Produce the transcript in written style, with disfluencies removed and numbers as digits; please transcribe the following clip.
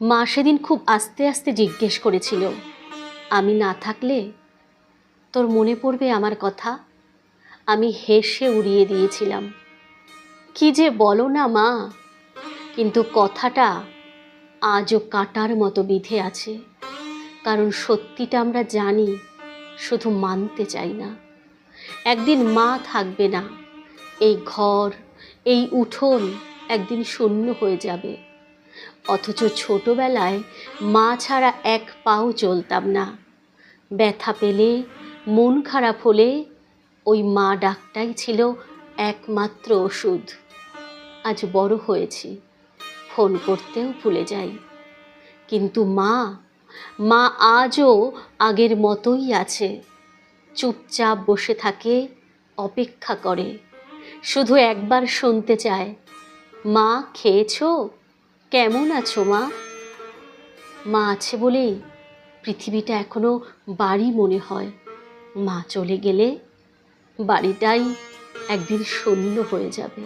মা সেদিন খুব আস্তে আস্তে জিজ্ঞেস করেছিল, আমি না থাকলে তোর মনে পড়বে আমার কথা? আমি হেসে উড়িয়ে দিয়েছিলাম, কি যে বলো না মা। কিন্তু কথাটা আজও কাঁটার মতো বিঁধে আছে, কারণ সত্যিটা আমরা জানি, শুধু মানতে চাই না। একদিন মা থাকবে না, এই ঘর, এই উঠোন একদিন শূন্য হয়ে যাবে। অথচ ছোটবেলায় মা ছাড়া এক পাও চলতাম না। ব্যথা পেলে, মন খারাপ হলে ওই মা ডাকটাই ছিল একমাত্র ওষুধ। আজ বড় হয়েছি, ফোন করতেও ভুলে যাই, কিন্তু মা মা আজও আগের মতোই আছে। চুপচাপ বসে থাকে, অপেক্ষা করে, শুধু একবার শুনতে চায়, মা খেয়েছো? কেমন আছো মা? মা আছে বলেই পৃথিবীটা এখনো বাড়ি মনে হয়। মা চলে গেলে বাড়িটাই একদিন শূন্য হয়ে যাবে।